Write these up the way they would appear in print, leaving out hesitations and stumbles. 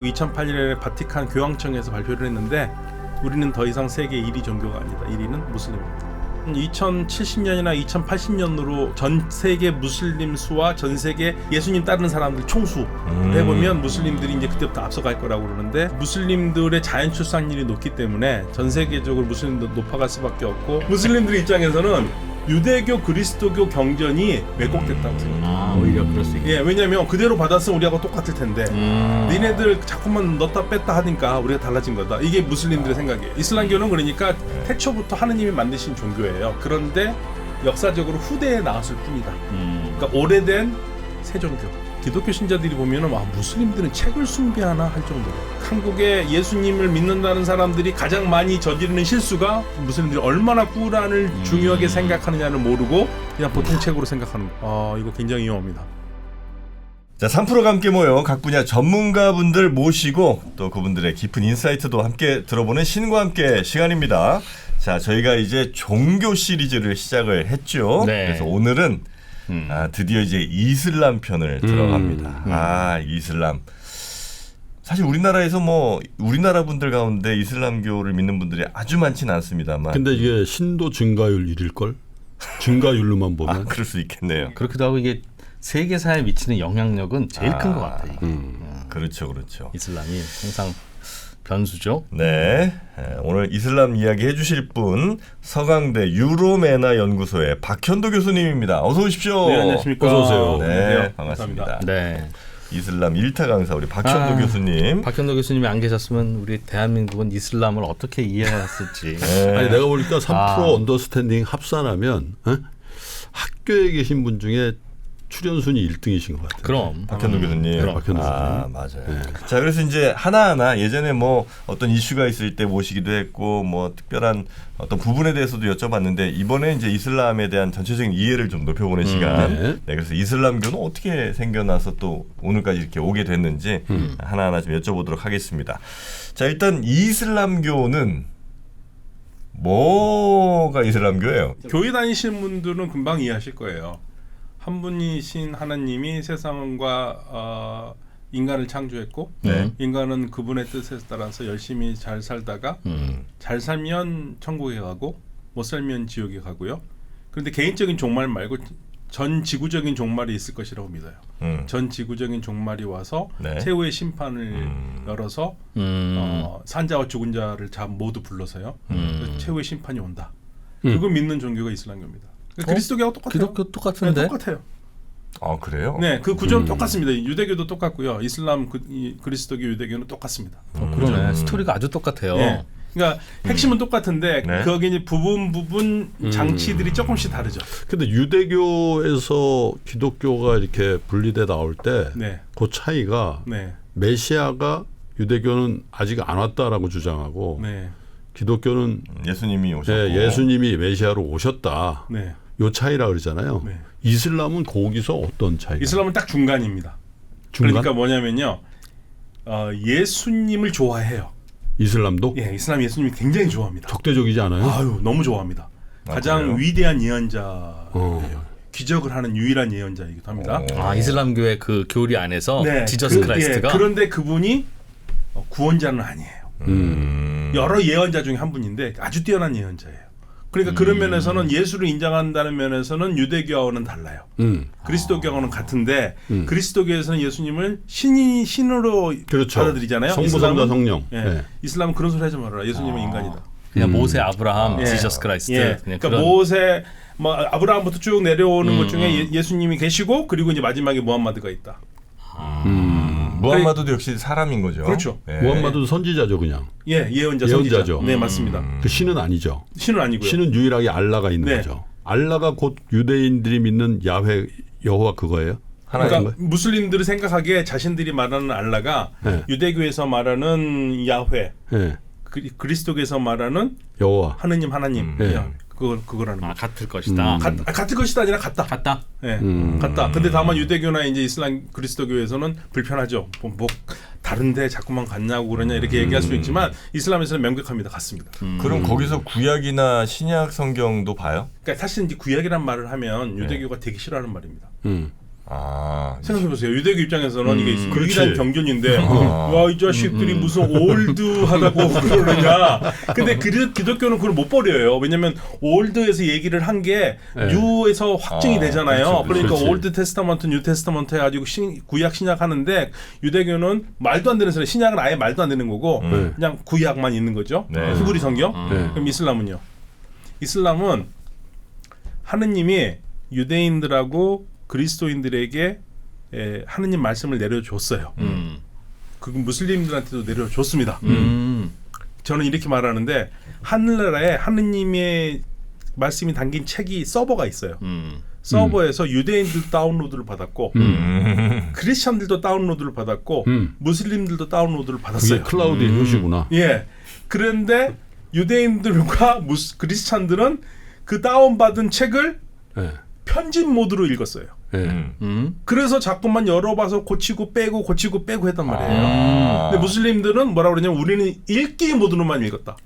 2008년에 바티칸 교황청에서 발표를 했는데 우리는 더 이상 세계 1위 종교가 아니다. 1위는 무슬림입니다. 2070년이나 2080년으로 전 세계 무슬림 수와 전 세계 예수님 따르는 사람들 총수 해보면 무슬림들이 이제 그때부터 앞서갈 거라고 그러는데 무슬림들의 자연 출산율이 높기 때문에 전 세계적으로 무슬림도 높아갈 수밖에 없고 무슬림들 입장에서는 유대교 그리스도교 경전이 왜곡됐다고 생각해요. 오히려 그럴 수 있겠네. 예, 왜냐면 그대로 받았으면 우리하고 똑같을 텐데 니네들 자꾸만 넣었다 뺐다 하니까 우리가 달라진 거다. 이게 무슬림들의 생각이에요. 이슬람교는 그러니까 태초부터 하느님이 만드신 종교예요. 그런데 역사적으로 후대에 나왔을 뿐이다. 그러니까 오래된 세종교. 기독교 신자들이 보면은 무슬림들은 책을 숭배하나 할 정도로 한국에 예수님을 믿는다는 사람들이 가장 많이 저지르는 실수가 무슬림들이 얼마나 꾸란을 중요하게 생각하느냐를 모르고 그냥 보통 책으로 생각하는 거. 이거 굉장히 위험합니다. 자, 3프로가 함께 모여 각 분야 전문가분들 모시고 또 그분들의 깊은 인사이트도 함께 들어보는 신과 함께 시간입니다. 자, 저희가 이제 종교 시리즈를 시작을 했죠. 네. 그래서 오늘은 드디어 이제 이슬람 편을 들어갑니다. 이슬람. 사실 우리나라에서 우리나라 분들 가운데 이슬람교를 믿는 분들이 아주 많지는 않습니다만. 근데 이게 신도 증가율 1일걸? 증가율로만 보면. 그럴 수 있겠네요. 그렇기도 하고 이게 세계사에 미치는 영향력은 제일 큰 것 같아요. 그렇죠. 이슬람이 항상 변수죠. 네, 오늘 이슬람 이야기 해주실 분 서강대 유로메나 연구소의 박현도 교수님입니다. 어서 오십시오. 네, 안녕하십니까. 어서 오세요. 네, 반갑습니다. 감사합니다. 네. 이슬람 1타 강사 우리 박현도 교수님. 박현도 교수님이 안 계셨으면 우리 대한민국은 이슬람을 어떻게 이해했을지. 네. 아니 내가 보니까 3% 언더스탠딩 합산하면 학교에 계신 분 중에 출연 순위 1등이신 것 같아요. 그럼 박현도 교수님. 그럼. 박현도 교수님. 맞아요. 자, 그래서 이제 하나하나 예전에 어떤 이슈가 있을 때 모시기도 했고 특별한 어떤 부분에 대해서도 여쭤봤는데 이번에 이제 이슬람에 대한 전체적인 이해를 좀 높여보는 시간. 네. 네, 그래서 이슬람교는 어떻게 생겨나서 또 오늘까지 이렇게 오게 됐는지 하나하나 좀 여쭤보도록 하겠습니다. 자, 일단 이슬람교는 뭐가 이슬람교예요? 교회 다니시는 분들은 금방 이해하실 거예요. 한 분이신 하나님이 세상과 인간을 창조했고 네. 인간은 그분의 뜻에 따라서 열심히 잘 살다가 잘 살면 천국에 가고 못 살면 지옥에 가고요. 그런데 개인적인 종말 말고 전 지구적인 종말이 있을 것이라고 믿어요. 전 지구적인 종말이 와서 네. 최후의 심판을 열어서 산자와 죽은 자를 모두 불러서요. 최후의 심판이 온다. 그걸 믿는 종교가 이슬람교입니다. 그리스도교하고 똑같아요. 기독교 똑같은데? 네, 똑같아요. 그래요? 네, 그 구조는 똑같습니다. 유대교도 똑같고요. 이슬람 그리스도교 유대교는 똑같습니다. 그러네. 스토리가 아주 똑같아요. 네. 그러니까 핵심은 똑같은데 네. 거기 이제 부분 장치들이 조금씩 다르죠. 근데 유대교에서 기독교가 이렇게 분리돼 나올 때 네, 그 차이가 네, 메시아가 유대교는 아직 안 왔다라고 주장하고 네, 기독교는 예수님이 오셨고 예수님이 메시아로 오셨다. 네. 요 차이라 그러잖아요. 네. 이슬람은 거기서 어떤 차이가? 이슬람은 딱 중간입니다. 중간? 그러니까 뭐냐면요, 예수님을 좋아해요. 이슬람도 예, 이슬람 예수님이 굉장히 좋아합니다. 적대적이지 않아요? 너무 좋아합니다. 가장 그래요? 위대한 예언자예요. 기적을 하는 유일한 예언자이기도 합니다. 이슬람교의 그 교리 안에서 네, 지저스 크라이스트가 그런데 그분이 구원자는 아니에요. 여러 예언자 중에 한 분인데 아주 뛰어난 예언자예요. 그러니까 그런 면에서는 예수를 인정한다는 면에서는 유대교하고는 달라요. 그리스도교하고는 같은데 그리스도교에서는 예수님을 신으로 그렇죠. 받아들이잖아요. 성부, 성자, 성령. 예. 네. 이슬람은 그런 소리 하지 말아라. 예수님은 인간이다. 그냥 모세, 아브라함, 예. 지저스 크라이스트. 예. 그냥 그러니까 그런 모세, 아브라함부터 쭉 내려오는 것 중에 예수님이 계시고 그리고 이제 마지막에 무함마드가 있다. 무함마드도 역시 사람인 거죠. 그렇죠. 예. 무함마드도 선지자죠, 그냥. 예, 예언자, 예언자죠. 선지자. 네, 맞습니다. 그 신은 아니죠. 신은 아니고요. 신은 유일하게 알라가 있는 네. 거죠. 알라가 곧 유대인들이 믿는 야훼 여호와 그거예요? 그러니까 무슬림들이 생각하기에 자신들이 말하는 알라가 네. 유대교에서 말하는 야훼, 네. 그리스도교에서 말하는 여호와. 하느님. 네. 그거라는 거죠. 같을 것이다. 같은 것이다 아니라 같다. 같다. 예, 같다. 근데 다만 유대교나 이제 이슬람 그리스도교에서는 불편하죠. 뭐 다른데 자꾸만 같냐고 그러냐 이렇게 얘기할 수 있지만 이슬람에서는 명백합니다. 같습니다. 그럼 거기서 구약이나 신약 성경도 봐요? 그러니까 사실 이제 구약이란 말을 하면 유대교가 되게 싫어하는 말입니다. 생각해보세요. 유대교 입장에서는 이게 그렇지. 유일한 경전인데 와 이 자식들이 무슨 올드하다고 그러느냐. 근데 기독교는 그걸 못 버려요. 왜냐하면 올드에서 얘기를 한 게 뉴에서 확증이 되잖아요. 그렇죠. 그러니까 그렇지. 올드 테스타먼트, 뉴 테스타먼트 해가지고 구약 신약 하는데 유대교는 말도 안 되는 소리. 신약은 아예 말도 안 되는 거고 그냥 구약만 있는 거죠. 네. 히브리 성경. 네. 그럼 이슬람은요? 이슬람은 하느님이 유대인들하고 그리스도인들에게 하느님 말씀을 내려줬어요. 그 무슬림들한테도 내려줬습니다. 저는 이렇게 말하는데 하늘나라에 하느님의 말씀이 담긴 책이 서버가 있어요. 서버에서 유대인들도 다운로드를 받았고 크리스천들도 다운로드를 받았고 무슬림들도 다운로드를 그게 받았어요. 클라우드의 효시구나. 예. 그런데 유대인들과 크리스천들은 그 다운받은 책을 예. 편집 모드로 읽었어요. 예. 그래서 자꾸만 열어봐서 고치고 빼고 했단 말이에요. 근데 무슬림들은 뭐라 그러냐면 우리는 읽기 모드로만 읽었다.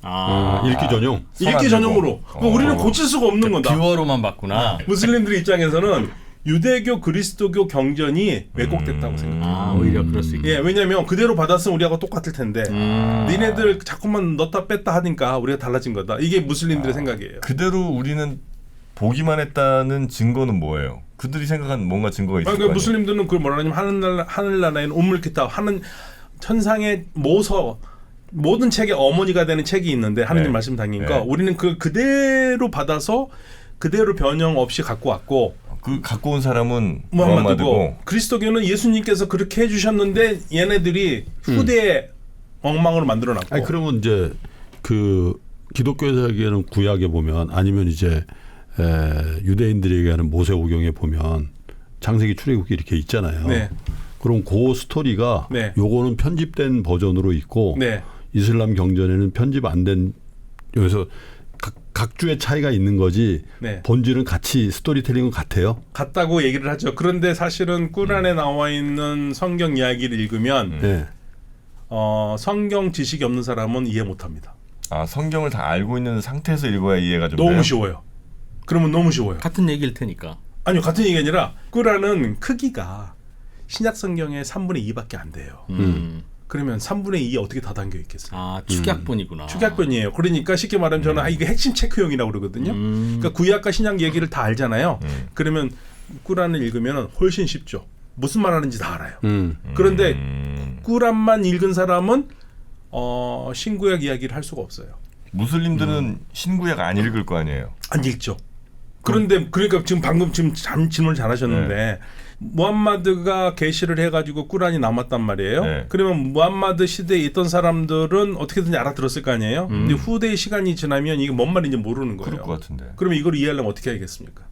읽기 전용. 읽기 전용으로. 그러니까 우리는 고칠 수가 없는 거다. 뷰어로만 봤구나. 무슬림들 입장에서는 유대교 그리스도교 경전이 왜곡됐다고 생각해요. 오히려 그럴 수 있겠다. 예, 왜냐면 그대로 받았으면 우리하고 똑같을 텐데 니네들 자꾸만 넣다 뺐다 하니까 우리가 달라진 거다. 이게 무슬림들의 생각이에요. 그대로 우리는 보기만 했다는 증거는 뭐예요? 그들이 생각한 뭔가 증거가 있을 그러니까 거 아니에요? 무슬림들은 그걸 뭐라 하냐면 하늘나라에는 우물키tab 하는 천상의 모서 모든 책의 어머니가 되는 책이 있는데 하느님 네. 말씀 담긴 거 네. 우리는 그 그대로 받아서 그대로 변형 없이 갖고 왔고 그 갖고 온 사람은 무함마드고 무함마드고 그리스도교는 예수님께서 그렇게 해주셨는데 얘네들이 후대에 엉망으로 만들어놨고 아니 그러면 이제 그 기독교에서 얘기하는 구약에 보면 아니면 이제 유대인들이 얘기하는 모세오경에 보면 창세기 출애굽기 이렇게 있잖아요. 네. 그럼 그 스토리가 네. 요거는 편집된 버전으로 있고 네. 이슬람 경전에는 편집 안 된 여기서 각 주의 차이가 있는 거지 네. 본질은 같이 스토리텔링은 같아요. 같다고 얘기를 하죠. 그런데 사실은 꾸란에 나와 있는 성경 이야기를 읽으면 네. 성경 지식이 없는 사람은 이해 못합니다. 성경을 다 알고 있는 상태에서 읽어야 이해가 좀 너무 돼요? 쉬워요. 그러면 너무 쉬워요. 같은 얘기일 테니까. 아니요, 같은 얘기가 아니라 꾸란은 크기가 신약 성경의 3분의 2밖에 안 돼요. 그러면 3분의 2에 어떻게 다 담겨 있겠어요? 축약본이구나. 축약본이에요. 그러니까 쉽게 말하면 저는 이게 핵심 체크용이라고 그러거든요. 그러니까 구약과 신약 얘기를 다 알잖아요. 그러면 꾸란을 읽으면 훨씬 쉽죠. 무슨 말 하는지 다 알아요. 그런데 꾸란만 읽은 사람은 신구약 이야기를 할 수가 없어요. 무슬림들은 신구약 안 읽을 거 아니에요? 안 읽죠. 그런데 그러니까 지금 질문을 잘하셨는데 무함마드가 계시를 해가지고 꾸란이 남았단 말이에요. 네. 그러면 무함마드 시대에 있던 사람들은 어떻게든지 알아들었을 거 아니에요. 근데 후대의 시간이 지나면 이게 뭔 말인지 모르는 거예요. 그럴 것 같은데. 그러면 이걸 이해하려면 어떻게 하겠습니까?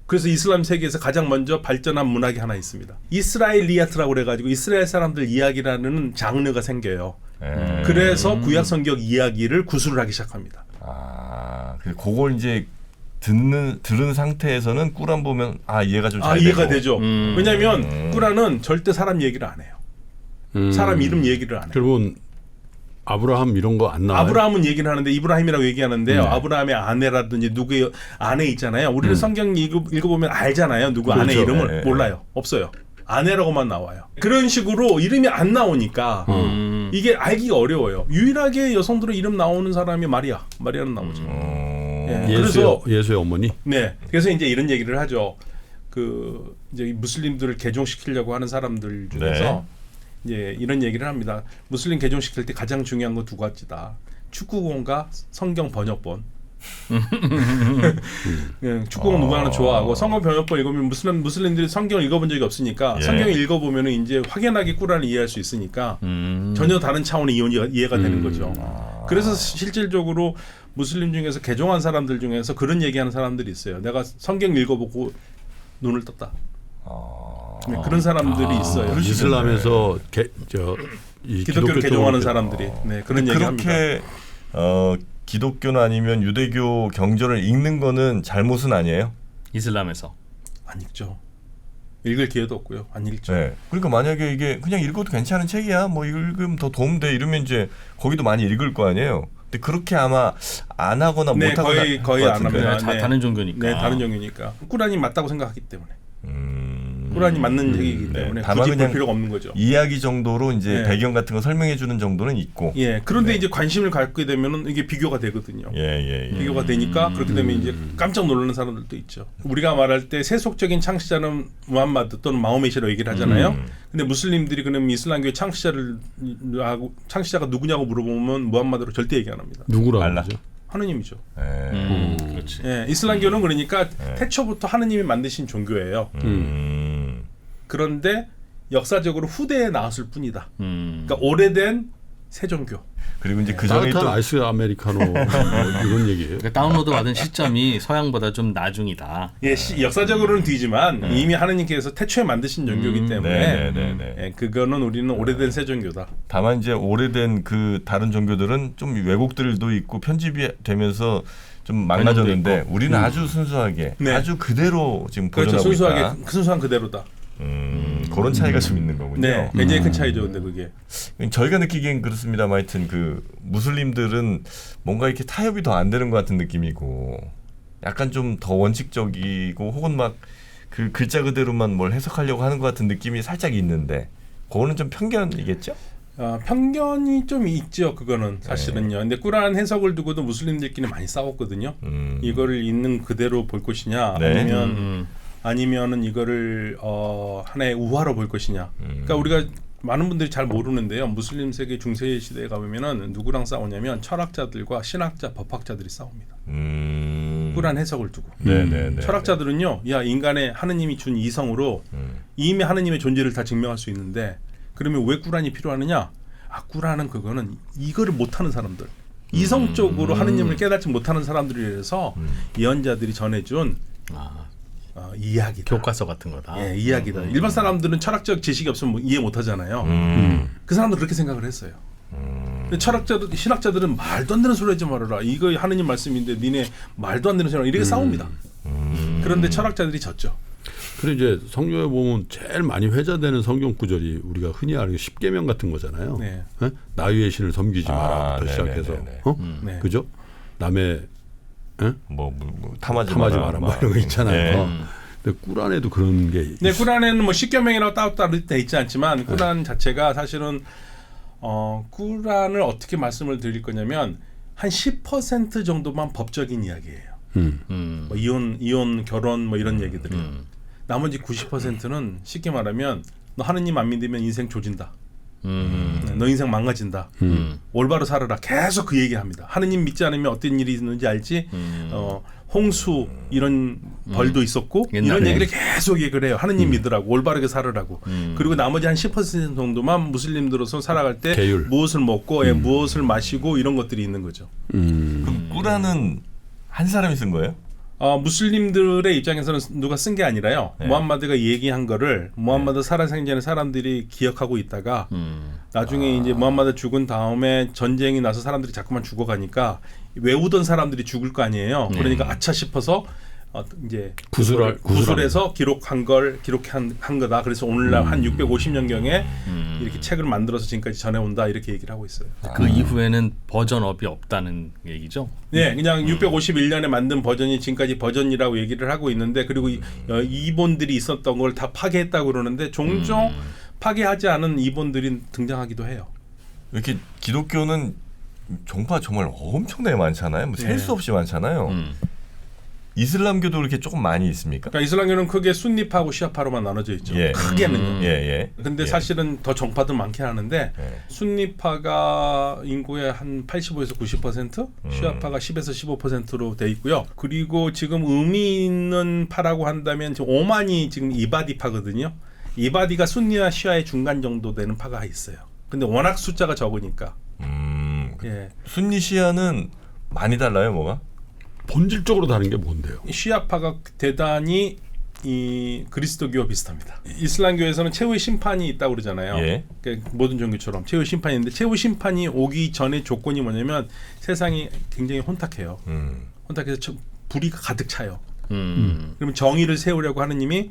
그래서 이슬람 세계에서 가장 먼저 발전한 문학이 하나 있습니다. 이스라엘리아트라고 그래가지고 이스라엘 사람들 이야기라는 장르가 생겨요. 그래서 구약 성경 이야기를 구술을 하기 시작합니다. 그걸 이제 들은 상태에서는 꾸란 보면 이해가 좀 잘 이해가 되고. 되죠. 왜냐하면 꾸란은 절대 사람 얘기를 안 해요. 사람 이름 얘기를 안 해요. 그러면 아브라함 이런 거 안 나와요? 아브라함은 얘기를 하는데 이브라힘이라고 얘기하는데요. 아브라함의 아내라든지 누구의 아내 있잖아요. 우리는 성경 읽어보면 알잖아요. 누구 아내 그렇죠. 이름을 몰라요. 없어요. 아내라고만 나와요. 그런 식으로 이름이 안 나오니까 이게 알기가 어려워요. 유일하게 여성들의 이름 나오는 사람이 마리아는 나오죠. 예수의 어머니. 네. 그래서 이제 이런 얘기를 하죠. 그 이제 무슬림들을 개종시키려고 하는 사람들 중에서 이제 이런 얘기를 합니다. 무슬림 개종시킬 때 가장 중요한 건 두 가지다. 축구공과 성경 번역본. 축구공 누구 하나 좋아하고 성경 번역본 읽으면 무슬림들이 성경을 읽어본 적이 없으니까 성경을 읽어보면 이제 확연하게 꾸란을 이해할 수 있으니까 전혀 다른 차원의 이해가 되는 거죠. 그래서 실질적으로 무슬림 중에서 개종한 사람들 중에서 그런 얘기하는 사람들이 있어요. 내가 성경 읽어보고 눈을 떴다. 그런 사람들이 있어요. 이슬람에서 기독교를 개종하는 사람들이 그런 얘기합니다. 그렇게 기독교나 아니면 유대교 경전을 읽는 거는 잘못은 아니에요? 이슬람에서 안 읽죠. 읽을 기회도 없고요. 안 읽죠. 네. 그러니까 만약에 이게 그냥 읽어도 괜찮은 책이야. 뭐 읽으면 더 도움돼 이러면 이제 거기도 많이 읽을 거 아니에요. 근데 그렇게 아마 안 하거나 못 하거나 거의 안 합니다. 다른 종교니까. 네, 다른 종교니까. 꾸란이 맞다고 생각하기 때문에. 꾸란이 맞는 얘기이기 때문에 다만 굳이 볼 그냥 필요가 없는 거죠. 이야기 정도로 이제 네. 배경 같은 거 설명해 주는 정도는 있고. 예. 그런데 네. 이제 관심을 갖게 되면은 이게 비교가 되거든요. 예. 비교가 되니까 그렇게 되면 이제 깜짝 놀라는 사람들도 있죠. 우리가 말할 때 세속적인 창시자는 무함마드 또는 마호메시라고 얘기를 하잖아요. 근데 무슬림들이 그럼 이슬람교의 창시자가 누구냐고 물어보면 무함마드로 절대 얘기 안 합니다. 누구라고 알라. 하죠? 하느님이죠. 그렇지. 예, 이슬람교는 그러니까 태초부터 하느님이 만드신 종교예요. 그런데 역사적으로 후대에 나왔을 뿐이다. 그러니까 오래된 새 종교. 그리고 이제 그 전에 따뜻한 또 아이스 아메리카노 뭐 이런 얘기예요. 그러니까 다운로드 받은 시점이 서양보다 좀 나중이다. 예, 역사적으로는 뒤지만 이미 하느님께서 태초에 만드신 종교이기 때문에 네네네. 예, 그거는 우리는 오래된 새 종교다. 다만 이제 오래된 그 다른 종교들은 좀 왜곡들도 있고 편집이 되면서 좀 망가졌는데 우리는 아주 순수하게 네. 아주 그대로 지금 그렇죠. 보존하고 있다. 순수하게 순수한 그대로다. 그런 차이가 좀 있는 거군요. 네, 굉장히 큰 차이죠. 근데 그게 저희가 느끼기엔 그렇습니다. 하여튼 그 무슬림들은 뭔가 이렇게 타협이 더 안 되는 것 같은 느낌이고 약간 좀 더 원칙적이고 혹은 막 그 글자 그대로만 뭘 해석하려고 하는 것 같은 느낌이 살짝 있는데 그거는 좀 편견이겠죠? 편견이 좀 있죠. 그거는 사실은요. 근데 꾸란 해석을 두고도 무슬림들끼리 많이 싸웠거든요. 이거를 있는 그대로 볼 것이냐, 네. 아니면은 이거를 하나의 우화로 볼 것이냐. 그러니까 우리가 많은 분들이 잘 모르는데요. 무슬림 세계 중세 시대에 가보면은 누구랑 싸우냐면 철학자들과 신학자, 법학자들이 싸웁니다. 꾸란 해석을 두고. 네네네. 철학자들은요, 야 인간의 하느님이 준 이성으로 이미 하느님의 존재를 다 증명할 수 있는데, 그러면 왜 꾸란이 필요하느냐? 꾸란은 그거는 이거를 못하는 사람들, 이성적으로 하느님을 깨닫지 못하는 사람들이라서 예언자들이 전해준 이야기다. 교과서 같은 거다. 예, 이야기다. 일반 사람들은 철학적 지식이 없으면 이해 못하잖아요. 그 사람도 그렇게 생각을 했어요. 근데 철학자들, 신학자들은 말도 안 되는 소리 하지 말아라. 이거 하느님 말씀인데 니네 말도 안 되는 소리 이렇게 싸웁니다. 그런데 철학자들이 졌죠. 그리고 이제 성경에 보면 제일 많이 회자되는 성경 구절이 우리가 흔히 아는 십계명 같은 거잖아요. 네. 예? 나 위의 신을 섬기지 마라부터 시작해서, 네네네네. 네. 그죠? 남의 뭐 탐하지 마라 뭐 이런 거 있잖아요. 네. 근데 꾸란에도 그런 게 네, 꾸란에는 뭐 십계명이라고 따로 돼 있지 않지만 꾸란 자체가 사실은 꾸란을 어떻게 말씀을 드릴 거냐면 한 10% 정도만 법적인 이야기예요. 뭐 이혼, 결혼 뭐 이런 얘기들이요. 나머지 90%는 쉽게 말하면 너 하느님 안 믿으면 인생 조진다. 너 인생 망가진다. 올바로 살아라. 계속 그 얘기합니다. 하느님 믿지 않으면 어떤 일이 있는지 알지. 홍수 이런 벌도 있었고 이런 옛날에. 얘기를 계속 얘기를 해요. 하느님 믿으라고 올바르게 살으라고. 그리고 나머지 한 10% 정도만 무슬림들로서 살아갈 때 계율. 무엇을 먹고 무엇을 마시고 이런 것들이 있는 거죠. 그럼 꾸란은 한 사람이 쓴 거예요? 무슬림들의 입장에서는 누가 쓴 게 아니라요. 네. 무함마드가 얘기한 거를 무함마드 살아생전에 사람들이 기억하고 있다가 나중에 이제 무함마드 죽은 다음에 전쟁이 나서 사람들이 자꾸만 죽어가니까 외우던 사람들이 죽을 거 아니에요. 그러니까 아차 싶어서 이제 구술해서 기록한 거다. 그래서 오늘날 한 650년 경에 이렇게 책을 만들어서 지금까지 전해온다 이렇게 얘기를 하고 있어요. 그 이후에는 버전업이 없다는 얘기죠. 네, 그냥 651년에 만든 버전이 지금까지 버전이라고 얘기를 하고 있는데 그리고 이본들이 있었던 걸 다 파괴했다고 그러는데 종종 파괴하지 않은 이본들이 등장하기도 해요. 이렇게 기독교는 종파 정말 엄청나게 많잖아요. 뭐 셀 수 없이 많잖아요. 이슬람교도 그렇게 조금 많이 있습니까? 그러니까 이슬람교는 크게 순니파하고 시아파로만 나눠져 있죠. 예. 크게는요. 예. 근데 예. 사실은 더 정파들 많긴 하는데 예. 순니파가 인구의 한 85에서 90%, 시아파가 10에서 15%로 돼 있고요. 그리고 지금 의미 있는 파라고 한다면 지금 오만이 지금 이바디파거든요. 이바디가 순니와 시아의 중간 정도 되는 파가 있어요. 근데 워낙 숫자가 적으니까. 예. 순니 시아는 많이 달라요, 뭐가? 본질적으로 다른 게 뭔데요? 시아파가 대단히 이 그리스도교와 비슷합니다. 이슬람교에서는 최후의 심판이 있다고 그러잖아요. 예. 그러니까 모든 종교처럼 최후의 심판이 있는데 최후 심판이 오기 전에 조건이 뭐냐면 세상이 굉장히 혼탁해요. 혼탁해서 불이 가득 차요. 그러면 정의를 세우려고 하느님이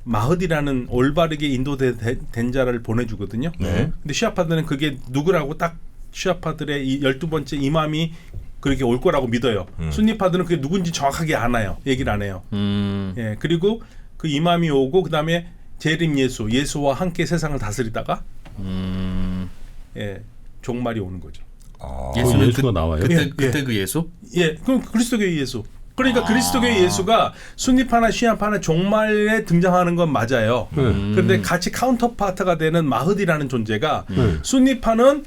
마흐디라는 올바르게 인도된 자를 보내주거든요. 네. 근데 시아파들은 그게 누구라고 딱 시아파들의 이 12번째 이맘이 그렇게 올 거라고 믿어요. 순니파들은 그게 누군지 정확하게 안 해요. 얘기를 안 해요. 예, 그리고 그 이맘이 오고 그다음에 재림 예수와 함께 세상을 다스리다가 예, 종말이 오는 거죠. 예수는 예수가 나와요? 그때 그 예수? 예, 그럼 그리스도교의 예수. 그러니까 그리스도교의 예수가 순위파나 시아파나 종말에 등장하는 건 맞아요. 그런데 같이 카운터파트가 되는 마흐디라는 존재가 순위파는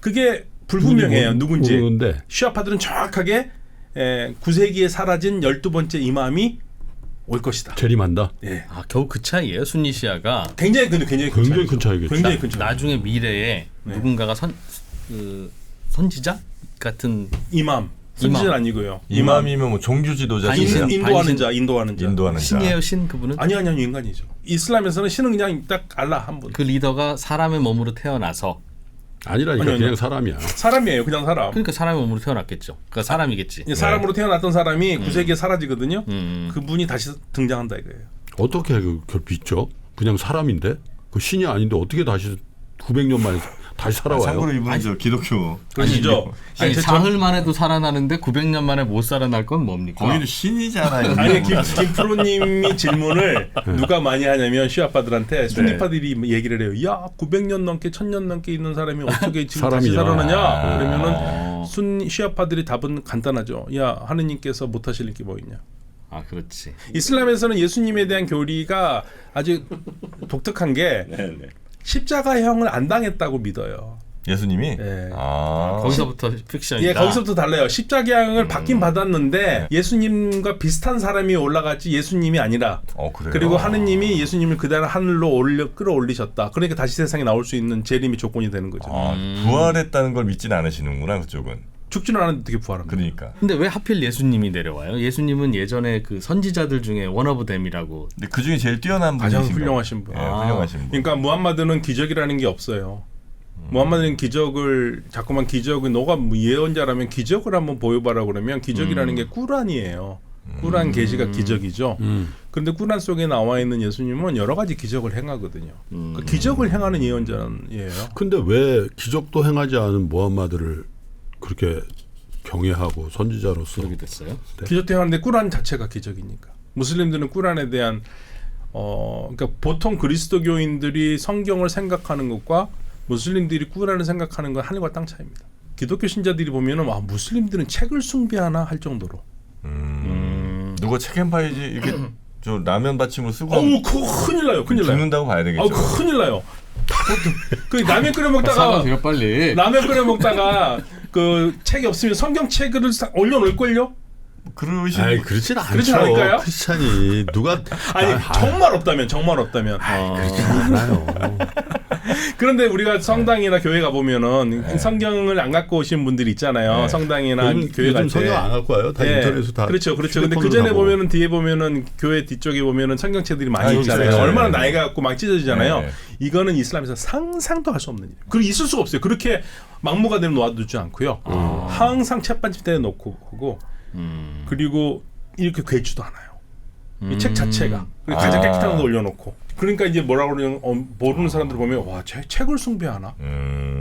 그게 불분명해요. 누군지. 모르는데 시아파들은 정확하게 9세기에 사라진 12번째 이맘이 올 것이다. 재림한다. 예. 아 겨우 그 차이예요. 순니 시아가 굉장히 굉장히 큰 차이겠죠. 굉장히 큰 차이. 나중에 미래에 네. 누군가가 선지자 같은 이맘. 선지자는 아니고요. 이맘이면 뭐 종교 지도자 아니, 신이야? 인도하는 자. 인도하는 자. 신이에요, 신 그분은? 아니 인간이죠. 이슬람에서는 신은 그냥 딱 알라 한 분. 그 리더가 사람의 몸으로 태어나서 아니라니까 아니, 그냥 사람이야. 사람이에요. 그냥 사람. 그러니까 사람의 몸으로 태어났겠죠. 그러니까 사람이겠지. 사람으로 태어났던 사람이 9세기에 사라지거든요. 그분이 다시 등장한다 이거예요. 어떻게 그걸 믿죠? 그냥 사람인데 그 신이 아닌데 어떻게 다시 900년 만에 다시 살아와요? 참고로 이분은 저 기독교. 그러시죠? 아니 사흘만 해도 살아나는데 900년 만에 못 살아날 건 뭡니까? 거기는 신이잖아요. 아니 김프로님이 질문을 누가 많이 하냐면 시아파들한테 순니파들이 얘기를 해요. 야 900년 넘게 1000년 넘게 있는 사람이 어떻게 지금 다시 사람이냐. 살아나냐? 그러면은 시아파들이 답은 간단하죠. 야 하느님께서 못하실 게 뭐 있냐? 아 그렇지. 이슬람에서는 예수님에 대한 교리가 아주 독특한 게 십자가형을 안 당했다고 믿어요. 예수님이? 네. 거기서부터 픽션이다. 예, 거기서부터 달라요. 십자가형을 받긴 받았는데 예수님과 비슷한 사람이 올라갔지 예수님이 아니라. 그래요? 그리고 하느님이 예수님을 그대로 하늘로 끌어올리셨다. 그러니까 다시 세상에 나올 수 있는 재림이 조건이 되는 거죠. 부활했다는 걸 믿지는 않으시는구나 그쪽은. 죽지는 않았는데 어떻게 부활합니까? 그러니까. 근데 왜 하필 예수님이 내려와요? 예수님은 예전에 그 선지자들 중에 원어브댐이라고. 근데 그 중에 제일 뛰어난 가장 분이신가요? 훌륭하신 분. 네, 훌륭하신 분. 그러니까 무함마드는 기적이라는 게 없어요. 무함마드는 기적을 자꾸만 기적을 너가 예언자라면 기적을 한번 보여봐라 그러면 기적이라는 게 꾸란이에요. 꾸란 계시가 기적이죠. 그런데 꾸란 속에 나와 있는 예수님은 여러 가지 기적을 행하거든요. 그 기적을 행하는 예언자예요. 근데 왜 기적도 행하지 않은 무함마드를 그렇게 경외하고 선지자로서 그렇게 됐어요. 기적도 행하는데 꾸란 자체가 기적이니까. 무슬림들은 꾸란에 대한 그러니까 보통 그리스도교인들이 성경을 생각하는 것과 무슬림들이 꾸란을 생각하는 건 하늘과 땅 차이입니다. 기독교 신자들이 보면은 무슬림들은 책을 숭배하나 할 정도로. 누가 책 햄파이지 이렇게 저 라면 받침으로 쓰고 큰일 나요. 큰일 나요. 죽는다고 봐야 되겠죠. 큰일 나요. 그 라면 끓여 먹다가 돼요 빨리. 라면 끓여 먹다가 그 책이 없으면 성경책을 올려놓을 걸요? 아이 그렇진 않죠. 그렇진 않을까요? 크리스찬이 누가 아니 정말 없다면. 그렇진 않아요. 그런데 우리가 성당이나 교회 가 보면은 성경을 안 갖고 오신 분들이 있잖아요. 성당이나 교회 갈 때. 성경 안 갖고 와요. 다 인터넷에서 다. 그렇죠. 근데 그 전에 보면은 뒤에 보면은 교회 뒤쪽에 보면은 성경책들이 많이 있잖아요. 있어요. 얼마나 나이가 갖고 막 찢어지잖아요. 네. 이거는 이슬람에서 상상도 할 수 없는 일이에요. 그리고 있을 수가 없어요. 그렇게 막무가내로 놓아두지 않고요. 항상 책받침대에 놓고 오고 그리고 이렇게 괴주도 않아요. 이 책 자체가 그리고 가장 깨끗한 거 올려놓고. 그러니까 이제 뭐라고 그러냐면 모르는 사람들 보면 와 책을 숭배하나?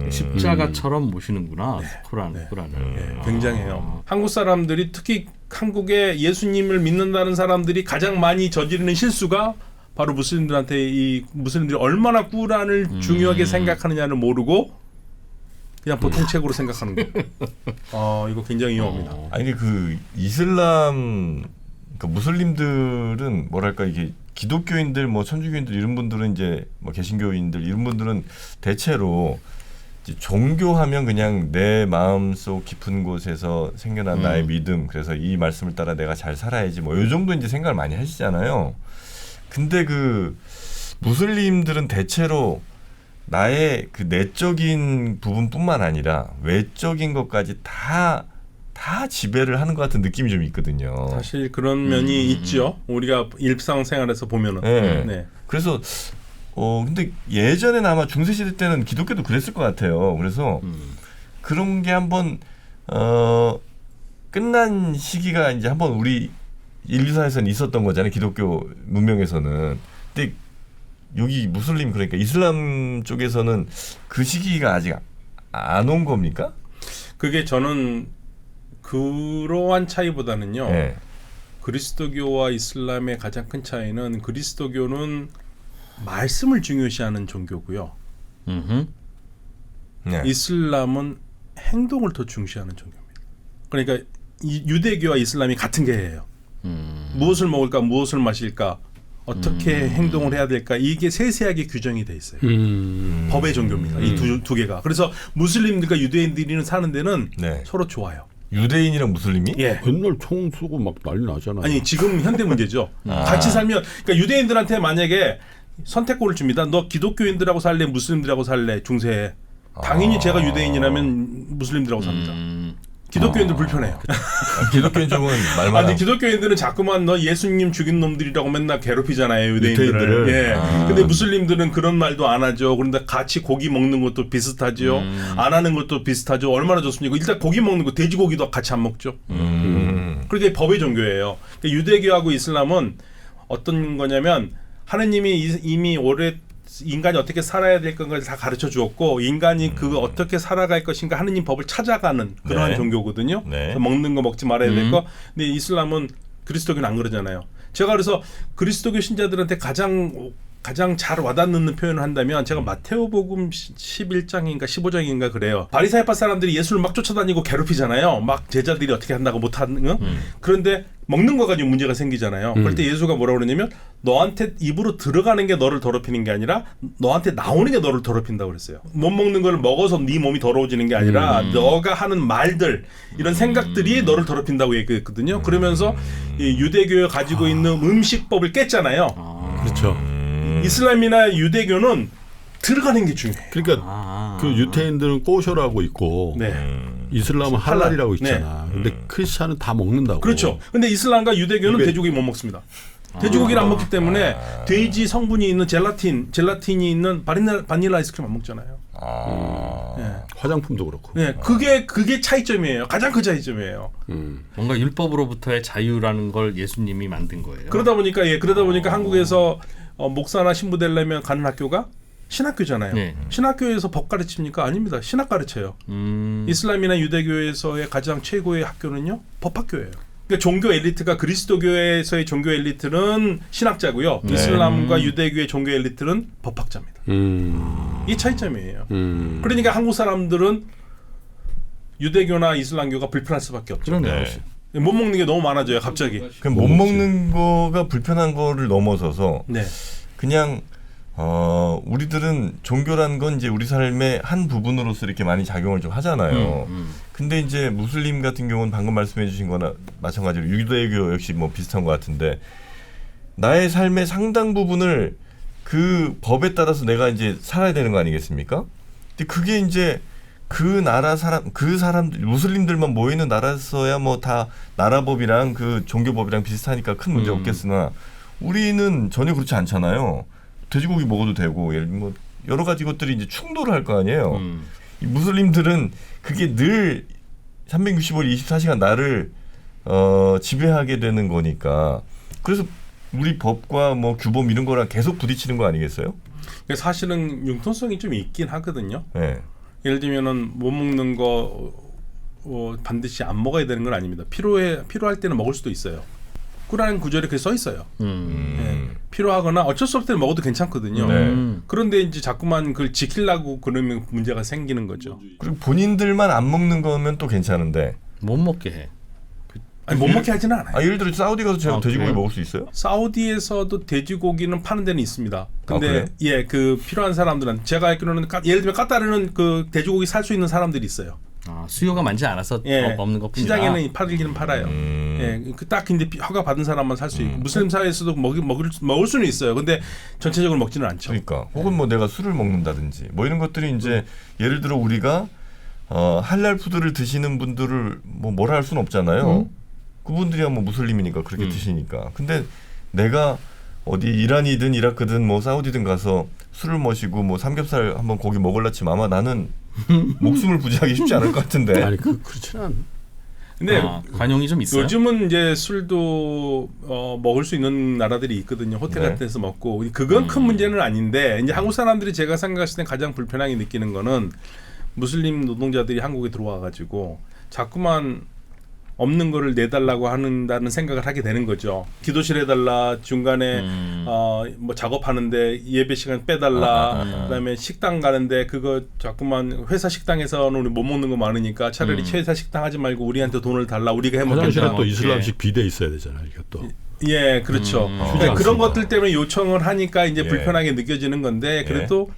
십자가처럼 모시는구나. 꾸란을. 굉장해요. 한국 사람들이 특히 한국에 예수님을 믿는다는 사람들이 가장 많이 저지르는 실수가 바로 무슬림들한테 이 무슬림들이 얼마나 꾸란을 중요하게 생각하느냐를 모르고 그냥 보통 책으로 생각하는 거. 이거 굉장히 위험합니다. 아니 그 이슬람 그러니까 무슬림들은 뭐랄까 이게 기독교인들 뭐 천주교인들 이런 분들은 이제 뭐 개신교인들 이런 분들은 대체로 이제 종교하면 그냥 내 마음속 깊은 곳에서 생겨난 나의 믿음 그래서 이 말씀을 따라 내가 잘 살아야지 뭐 이 정도 이제 생각을 많이 하시잖아요. 근데 그 무슬림들은 대체로 나의 그 내적인 부분뿐만 아니라 외적인 것까지 다 지배를 하는 것 같은 느낌이 좀 있거든요. 사실 그런 면이 있죠. 우리가 일상생활에서 보면은. 네. 그래서 근데 예전에는 아마 중세시대 때는 기독교도 그랬을 것 같아요. 그래서 그런 게 한번 끝난 시기가 이제 한번 우리 인류사에서는 있었던 거잖아요. 기독교 문명에서는. 근데 여기 무슬림 그러니까 이슬람 쪽에서는 그 시기가 아직 안 온 겁니까? 그게 저는 그러한 차이보다는요. 네. 그리스도교와 이슬람의 가장 큰 차이는 그리스도교는 말씀을 중요시하는 종교고요. 네. 이슬람은 행동을 더 중시하는 종교입니다. 그러니까 이 유대교와 이슬람이 같은 계예요. 무엇을 먹을까, 무엇을 마실까, 어떻게 행동을 해야 될까, 이게 세세하게 규정이 돼 있어요. 법의 종교입니다. 이 두 개가. 그래서 무슬림들과 유대인들이 사는 데는 네. 서로 좋아요. 유대인이랑 무슬림이? 예. 맨날 총 쏘고 막 난리 나잖아요. 아니 지금 현대 문제죠. 같이 살면, 그러니까 유대인들한테 만약에 선택권을 줍니다. 너 기독교인들하고 살래, 무슬림들하고 살래, 중세에. 당연히 제가 유대인이라면 무슬림들하고 삽니다. 기독교인들 불편해요. 기독교인 쪽은 말만 아니 하고. 기독교인들은 자꾸만 너 예수님 죽인 놈들이라고 맨날 괴롭히잖아요, 유대인들을. 유대인들을? 예. 근데 무슬림들은 그런 말도 안 하죠. 그런데 같이 고기 먹는 것도 비슷하죠. 안 하는 것도 비슷하죠. 얼마나 좋습니까? 일단 고기 먹는 거, 돼지고기도 같이 안 먹죠. 그게 법의 종교예요. 그러니까 유대교하고 이슬람은 어떤 거냐면 하느님이 이미 오래 인간이 어떻게 살아야 될 건가를 다 가르쳐 주었고, 인간이 그 어떻게 살아갈 것인가 하느님 법을 찾아가는 그러한 네. 종교거든요. 네. 먹는 거 먹지 말아야 될 거. 근데 이슬람은, 그리스도교는 안 그러잖아요. 제가 그래서 그리스도교 신자들한테 가장 잘 와닿는 표현을 한다면, 제가 마테오복음 11장인가 15장인가 그래요. 바리사이파 사람들이 예수를 막 쫓아다니고 괴롭히잖아요. 막 제자들이 어떻게 한다고 못하는 거. 그런데 먹는 거 가지고 문제가 생기잖아요. 그럴 때 예수가 뭐라고 그러냐면, 너한테 입으로 들어가는 게 너를 더럽히는 게 아니라 너한테 나오는 게 너를 더럽힌다고 그랬어요. 못 먹는 걸 먹어서 네 몸이 더러워지는 게 아니라 너가 하는 말들, 이런 생각들이 너를 더럽힌다고 얘기했거든요. 그러면서 이 유대교에 가지고 있는 음식법을 깼잖아요. 그렇죠. 이슬람이나 유대교는 들어가는 게 중요해요. 그러니까 그 유태인들은 꼬셔라고 있고 네. 이슬람은 할랄이라고 있잖아. 네. 근데 크리스찬은 다 먹는다고. 그렇죠. 근데 이슬람과 유대교는 돼지고기 못 먹습니다. 돼지고기를 안 먹기 때문에 돼지 성분이 있는 젤라틴이 있는 바닐라 아이스크림 안 먹잖아요. 화장품도 그렇고. 네, 그게 차이점이에요. 가장 큰 차이점이에요. 뭔가 율법으로부터의 자유라는 걸 예수님이 만든 거예요. 그러다 보니까 한국에서 목사나 신부 되려면 가는 학교가 신학교잖아요. 네. 신학교에서 법 가르칩니까? 아닙니다. 신학 가르쳐요. 이슬람이나 유대교에서의 가장 최고의 학교는요, 법학교예요. 그러니까 종교 엘리트가, 그리스도교에서의 종교 엘리트는 신학자고요. 이슬람과 유대교의 종교 엘리트는 법학자입니다. 이 차이점이에요. 그러니까 한국 사람들은 유대교나 이슬람교가 불편할 수밖에 없죠. 그러네요. 네. 못 먹는 게 너무 많아져요, 갑자기. 그럼 못 먹는 거가 불편한 거를 넘어서서 네. 그냥 우리들은 종교란 건 이제 우리 삶의 한 부분으로서 이렇게 많이 작용을 좀 하잖아요. 근데 이제 무슬림 같은 경우는 방금 말씀해 주신 거나 마찬가지로 유대교 역시 뭐 비슷한 것 같은데, 나의 삶의 상당 부분을 그 법에 따라서 내가 이제 살아야 되는 거 아니겠습니까? 근데 그게 이제 그 나라 사람들, 무슬림들만 모이는 나라에서야 뭐 다 나라법이랑 그 종교법이랑 비슷하니까 큰 문제 없겠으나, 우리는 전혀 그렇지 않잖아요. 돼지고기 먹어도 되고, 예를 들면 여러 가지 것들이 이제 충돌을 할 거 아니에요. 이 무슬림들은 그게 늘 365일 24시간 나를 지배하게 되는 거니까, 그래서 우리 법과 뭐 규범 이런 거랑 계속 부딪히는 거 아니겠어요? 사실은 융통성이 좀 있긴 하거든요. 네. 예를 들면은 못 먹는 거 반드시 안 먹어야 되는 건 아닙니다. 필요할 때는 먹을 수도 있어요. 꾸라는 구절에 그게 써 있어요. 예, 필요하거나 어쩔 수 없을 때는 먹어도 괜찮거든요. 네. 그런데 이제 자꾸만 그걸 지키려고 그러면 문제가 생기는 거죠. 그리고 본인들만 안 먹는 거면 또 괜찮은데, 못 먹게 해. 아니, 못 먹게 하지는 않아요. 예를 들어 사우디 가서 제가 돼지고기 그래요? 먹을 수 있어요? 사우디에서도 돼지고기는 파는 데는 있습니다. 근데 그래요? 예, 그 필요한 사람들은, 제가 알기로는 예를 들면 까따르는 그 돼지고기 살 수 있는 사람들이 있어요. 수요가 많지 않아서 예, 없는 것뿐이다. 시장에는 팔기는 팔아요. 예, 딱 근데 허가 받은 사람만 살 수 있고, 무슬림 사회에서도 먹을 수는 있어요. 근데 전체적으로 먹지는 않죠. 그러니까 혹은 뭐 내가 술을 먹는다든지 뭐 이런 것들이 이제 예를 들어 우리가 할랄 푸드를 드시는 분들을 뭐라 할 수는 없잖아요. 그분들이야 뭐 무슬림이니까 그렇게 드시니까. 근데 내가 어디 이란이든 이라크든 뭐 사우디든 가서 술을 마시고 뭐 삼겹살 한번 고기 먹을라 치면 아마 나는 목숨을 부지하기 쉽지 않을 것 같은데. 아니 그렇지는 않. 근데 관용이 좀 있어요. 요즘은 이제 술도 먹을 수 있는 나라들이 있거든요. 호텔 네. 같은 데서 먹고. 그건 큰 문제는 아닌데, 이제 한국 사람들이 제가 생각했을 때 가장 불편하게 느끼는 거는, 무슬림 노동자들이 한국에 들어와 가지고 자꾸만 없는 거를 내달라고 한다는 생각을 하게 되는 거죠. 기도실 해달라, 중간에 뭐 작업하는데 예배 시간 빼달라, 그다음에 식당 가는데 그거 자꾸만 회사 식당에서는 우리 못 먹는 거 많으니까 차라리 회사 식당 하지 말고 우리한테 돈을 달라, 우리가 해 화장실에 먹겠다. 또 이슬람식 비대 있어야 되잖아요. 이게 또. 예, 그렇죠. 그러니까 그런 것들 때문에 요청을 하니까 이제 예. 불편하게 느껴지는 건데 그래도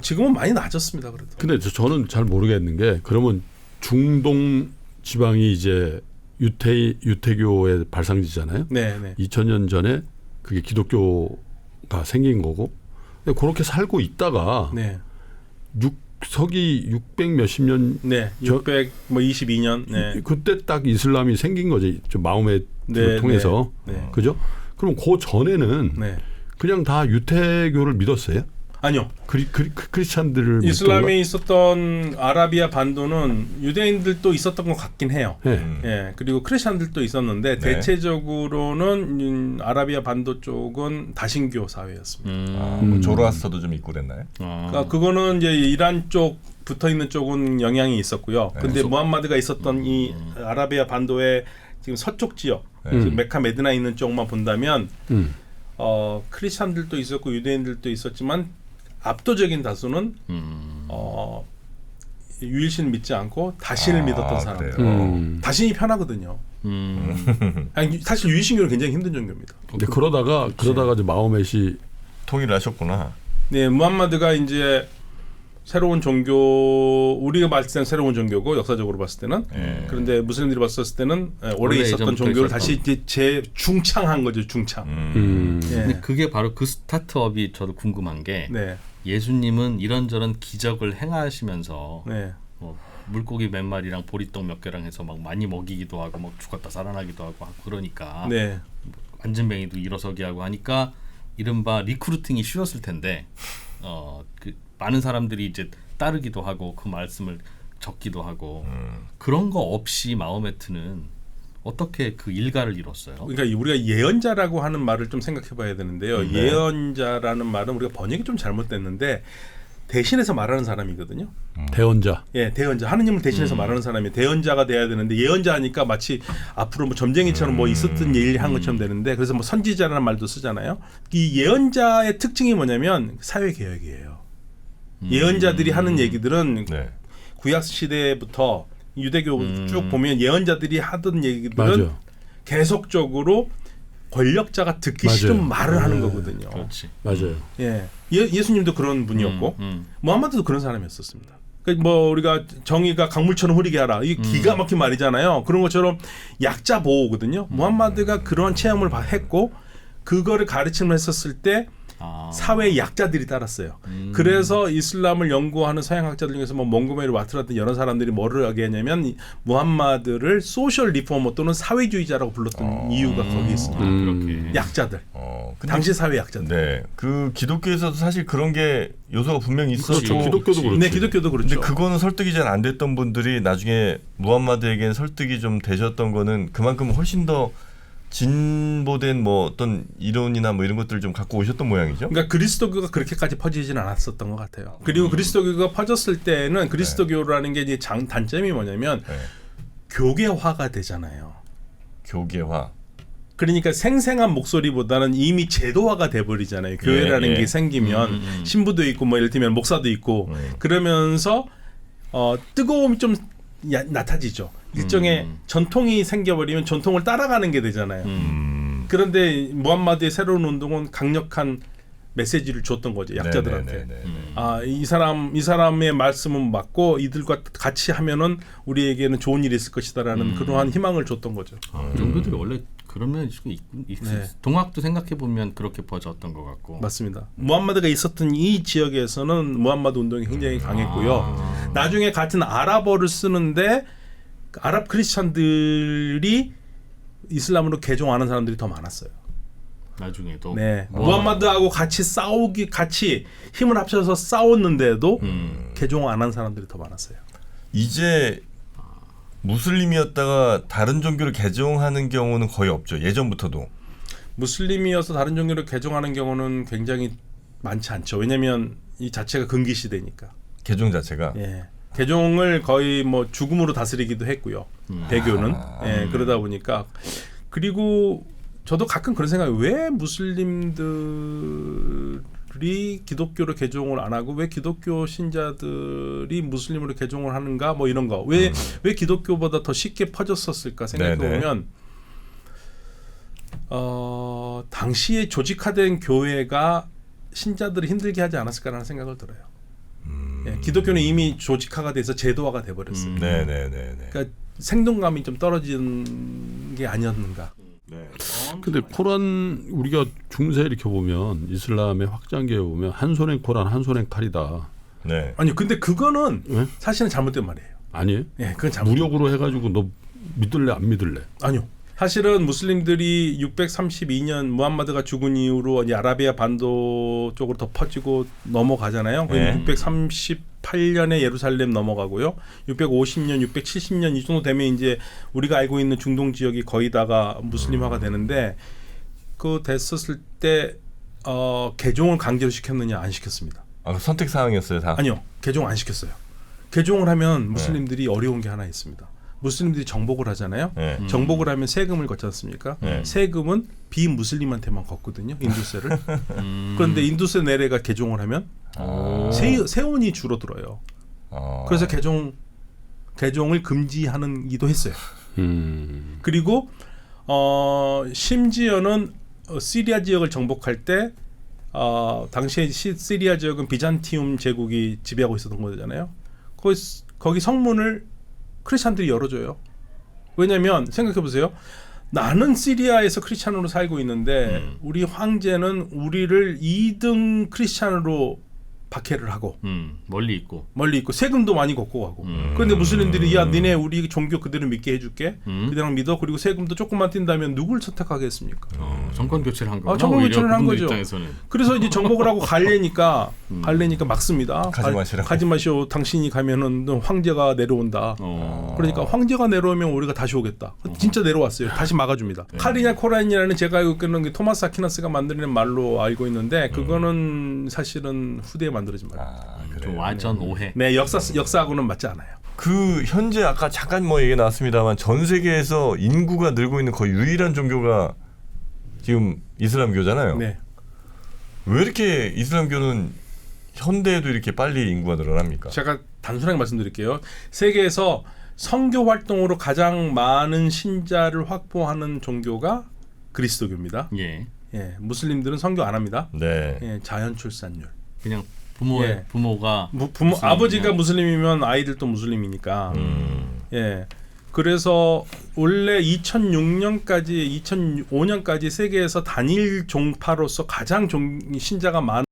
지금은 많이 나아졌습니다. 그래도. 근데 저는 잘 모르겠는 게 그러면 중동 지방이 이제 유태교의 발상지잖아요. 네, 네. 2000년 전에 그게 기독교가 생긴 거고. 근데 그렇게 살고 있다가 네. 서기 600 몇십 년 네. 600 뭐 22년. 네. 그때 딱 이슬람이 생긴 거지. 좀 마음에 네, 통해서. 네, 네. 그죠? 그럼 그 전에는 네. 그냥 다 유태교를 믿었어요? 아니요. 크리스찬들을 이슬람에 있었던 아라비아 반도는 유대인들도 있었던 것 같긴 해요. 네. 예. 그리고 크리스찬들도 있었는데 네. 대체적으로는 아라비아 반도 쪽은 다신교 사회였습니다. 조로아스터도 좀 있고 그랬나요? 그러니까 그거는 이제 이란 쪽 붙어 있는 쪽은 영향이 있었고요. 근데 무함마드가 있었던 이 아라비아 반도의 지금 서쪽 지역, 지금 메카 메디나 있는 쪽만 본다면 크리스찬들도 있었고 유대인들도 있었지만 압도적인 다수는 유일신을 믿지 않고 다신을 믿었던 사람들. 다신이 편하거든요. 아니, 사실 유일신교는 굉장히 힘든 종교입니다. 근데 그러다가 이제 마호멧이 통일을 하셨구나. 네, 무함마드가 이제 새로운 종교, 우리가 봤을 때는 새로운 종교고 역사적으로 봤을 때는 그런데 무슬림들이 봤을 때는 원래 원래 있었던 예전부터 종교를 있었던. 다시 이제 재중창한 거죠. 중창. 예. 근데 그게 바로 그 스타트업이 저도 궁금한 게 네, 예수님은 이런저런 기적을 행하시면서 네, 뭐 물고기 몇 마리랑 보리떡 몇 개랑 해서 막 많이 먹이기도 하고 막 죽었다 살아나기도 하고 그러니까 네. 안전뱅이도 일어서게 하고 하니까 이른바 리크루팅이 쉬웠을 텐데 그 많은 사람들이 이제 따르기도 하고 그 말씀을 적기도 하고 그런 거 없이 마호메트는 어떻게 그 일가를 이뤘어요? 그러니까 우리가 예언자라고 하는 말을 좀 생각해봐야 되는데요. 네. 예언자라는 말은 우리가 번역이 좀 잘못됐는데 대신해서 말하는 사람이거든요. 대언자. 예, 대언자. 하느님을 대신해서 말하는 사람이 대언자가 돼야 되는데 예언자 하니까 마치 앞으로 뭐 점쟁이처럼 뭐 있었던 일 한 것처럼 되는데 그래서 뭐 선지자라는 말도 쓰잖아요. 이 예언자의 특징이 뭐냐면 사회 개혁이에요. 예언자들이 하는 얘기들은 네. 구약 시대부터 유대교 쭉 보면 예언자들이 하던 얘기들은 맞아. 계속적으로 권력자가 듣기 맞아요. 싫은 말을 하는 거거든요. 그렇지. 맞아요. 예수님도 그런 분이었고 무함마드도 그런 사람이었었습니다. 그러니까 뭐 우리가 정의가 강물처럼 흐르게 하라. 이게 기가 막힌 말이잖아요. 그런 것처럼 약자 보호거든요. 무함마드가 그런 체험을 했고 그거를 가르침을 했었을 때 사회의 약자들이 따랐어요. 그래서 이슬람을 연구하는 서양학자들 중에서 뭐 몽고메리 와트라든 여러 사람들이 뭐를 하게 했냐면 무함마드를 소셜 리포머 또는 사회주의자라고 불렀던 이유가 거기 있습니다. 그렇게 약자들. 근데 당시 사회 약자들. 네, 그 기독교에서도 사실 그런 게 요소가 분명히 있었고, 그렇죠. 기독교도 그렇지. 네, 기독교도 그렇죠. 근데 그거는 설득이 잘 안 됐던 분들이 나중에 무함마드에겐 설득이 좀 되셨던 거는 그만큼 훨씬 더 진보된 뭐 어떤 이론이나 뭐 이런 것들을 좀 갖고 오셨던 모양이죠. 그러니까 그리스도교가 그렇게까지 퍼지지는 않았었던 것 같아요. 그리고 그리스도교가 퍼졌을 때는 그리스도교라는 게 이제 단점이 뭐냐면 네. 교계화가 되잖아요. 교계화. 그러니까 생생한 목소리보다는 이미 제도화가 돼버리잖아요. 교회라는 예. 게 생기면 신부도 있고 뭐 예를 들면 목사도 있고 그러면서 뜨거움이 좀 낮아지죠. 일종의 전통이 생겨버리면 전통을 따라가는 게 되잖아요. 그런데 무함마드의 새로운 운동은 강력한 메시지를 줬던 거죠. 약자들한테. 이 사람의 말씀은 맞고 이들과 같이 하면은 우리에게는 좋은 일이 있을 것이다라는 그러한 희망을 줬던 거죠. 종교들이 원래 그런 면이 있고 네. 동학도 생각해 보면 그렇게 퍼졌던 것 같고. 맞습니다. 무함마드가 있었던 이 지역에서는 무함마드 운동이 굉장히 강했고요. 나중에 같은 아랍어를 쓰는데 아랍 크리스찬들이 이슬람으로 개종하는 사람들이 더 많았어요. 나중에도. 네, 무함마드하고 같이 힘을 합쳐서 싸웠는데도 개종 안 한 사람들이 더 많았어요. 이제 무슬림이었다가 다른 종교를 개종하는 경우는 거의 없죠. 예전부터도. 무슬림이어서 다른 종교를 개종하는 경우는 굉장히 많지 않죠. 왜냐하면 이 자체가 금기 시대니까. 개종 자체가. 예. 개종을 거의 뭐 죽음으로 다스리기도 했고요. 대교는 그러다 보니까 그리고 저도 가끔 그런 생각이 왜 무슬림들이 기독교로 개종을 안 하고 왜 기독교 신자들이 무슬림으로 개종을 하는가 뭐 이런 거 왜 기독교보다 더 쉽게 퍼졌었을까 생각해 보면 당시에 조직화된 교회가 신자들을 힘들게 하지 않았을까라는 생각을 들어요. 예, 기독교는 이미 조직화가 돼서 제도화가 돼버렸어요. 그러니까 생동감이 좀 떨어진 게 아니었는가. 근데 코란 우리가 중세 이렇게 보면 이슬람의 확장기에 보면 한 손엔 코란 한 손엔 칼이다. 네. 아니요, 근데 그거는 네? 사실은 잘못된 말이에요. 아니에요? 예, 그건 잘못. 무력으로 해가지고 너 믿을래 안 믿을래? 아니요. 사실은 무슬림들이 632년 무함마드가 죽은 이후로 이제 아라비아 반도 쪽으로 더 퍼지고 넘어가잖아요. 네. 638년에 예루살렘 넘어가고요. 650년, 670년 이 정도 되면 이제 우리가 알고 있는 중동 지역이 거의 다가 무슬림화가 되는데 그 됐었을 때 개종을 강제로 시켰느냐 안 시켰습니다. 아, 선택 사항이었어요, 다. 아니요, 개종 안 시켰어요. 개종을 하면 무슬림들이 어려운 게 하나 있습니다. 무슬림들이 정복을 하잖아요. 네. 정복을 하면 세금을 걷지 않습니까? 네. 세금은 비무슬림한테만 걷거든요. 인도세를. 그런데 인도세 내래가 개종을 하면 세원이 줄어들어요. 그래서 개종을 금지하는기도 했어요. 그리고 심지어는 시리아 지역을 정복할 때 당시에 시리아 지역은 비잔티움 제국이 지배하고 있었던 거잖아요. 거기 성문을 크리스찬들이 열어줘요. 왜냐하면 생각해보세요. 나는 시리아에서 크리스찬으로 살고 있는데 우리 황제는 우리를 2등 크리스찬으로 박해를 하고 멀리 있고 세금도 많이 걷고 가고 그런데 무슬림들이 야 니네 우리 종교 그대로 믿게 해줄게 그대로 믿어 그리고 세금도 조금만 뛴다면 누굴 선택하겠습니까? 정권 교체를 한 거구나. 정권 교체를 한 거죠. 입장에서는. 그래서 이제 정복을 하고 갈래니까 막습니다. 가지 마시라고. 가지 마시오. 당신이 가면은 황제가 내려온다. 그러니까 황제가 내려오면 우리가 다시 오겠다. 진짜 내려왔어요. 다시 막아줍니다. 칼이냐 코란이냐는 제가 알고 있는 토마스 아퀴나스가 만들어낸 말로 알고 있는데 그거는 사실은 후대에 만들어진 말이에요. 좀 와전 오해. 네, 역사하고는 맞지 않아요. 그 현재 아까 잠깐 뭐 얘기 나왔습니다만 전 세계에서 인구가 늘고 있는 거의 유일한 종교가 지금 이슬람교잖아요. 네. 왜 이렇게 이슬람교는 현대에도 이렇게 빨리 인구가 늘어납니까? 제가 단순하게 말씀드릴게요. 세계에서 선교 활동으로 가장 많은 신자를 확보하는 종교가 그리스도교입니다. 예. 예, 무슬림들은 선교 안 합니다. 네. 예, 자연 출산율. 그냥 부모가 아버지가 무슬림이면 아이들도 무슬림이니까. 예. 그래서 원래 2006년까지 2005년까지 세계에서 단일 종파로서 가장 신자가 많은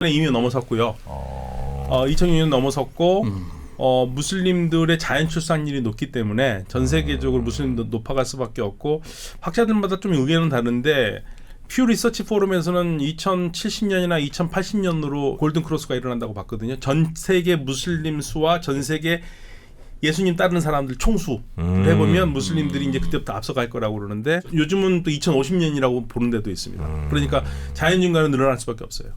이미 넘어섰고요. 2006년 넘어섰고 무슬림들의 자연 출산율이 높기 때문에 전 세계적으로 무슬림도 높아갈 수밖에 없고 학자들마다 좀 의견은 다른데 퓨 리서치 포럼에서는 2070년이나 2080년으로 골든 크로스가 일어난다고 봤거든요. 전 세계 무슬림 수와 전 세계 예수님 따르는 사람들 총수 해보면 무슬림들이 이제 그때부터 앞서갈 거라고 그러는데 요즘은 또 2050년이라고 보는 데도 있습니다. 그러니까 자연 증가는 늘어날 수밖에 없어요.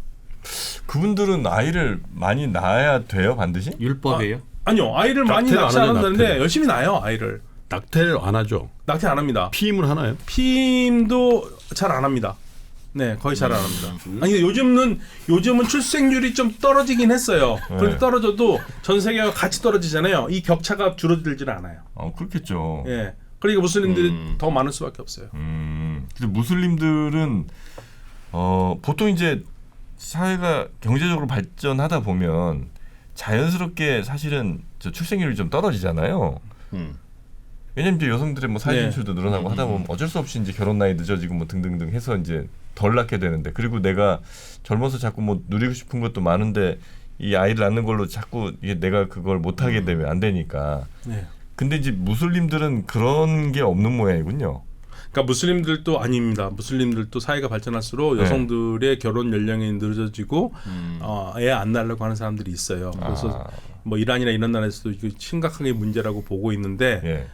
그분들은 아이를 많이 낳아야 돼요, 반드시? 율법이에요? 아니요, 아이를 많이 낙태를 낳지 안 하죠, 않았는데 낙태를. 열심히 낳아요, 아이를. 낙태를 안 하죠. 낙태 안 합니다. 피임을 하나요? 피임도 잘 안 합니다. 네, 거의 잘 안 합니다. 아니 요즘은 출생률이 좀 떨어지긴 했어요. 그런데 떨어져도 전 세계가 같이 떨어지잖아요. 이 격차가 줄어들질 않아요. 그렇겠죠. 예, 그러니까 무슬림들이 더 많을 수밖에 없어요. 근데 무슬림들은 보통 이제 사회가 경제적으로 발전하다 보면 자연스럽게 사실은 저 출생률이 좀 떨어지잖아요. 왜냐면 이제 여성들의 뭐 사회 진출도 늘어나고 하다 보면 어쩔 수 없이 이제 결혼 나이 늦어지고 뭐 등등등 해서 이제 덜 낳게 되는데 그리고 내가 젊어서 자꾸 뭐 누리고 싶은 것도 많은데 이 아이를 낳는 걸로 자꾸 이게 내가 그걸 못하게 되면 안 되니까. 네. 근데 이제 무슬림들은 그런 게 없는 모양이군요. 그러니까 무슬림들도 아닙니다. 무슬림들도 사회가 발전할수록 네. 여성들의 결혼 연령이 늦어지고 애 안 낳으려고 하는 사람들이 있어요. 그래서 뭐 이란이나 이런 나라에서도 이거 심각하게 문제라고 보고 있는데 예.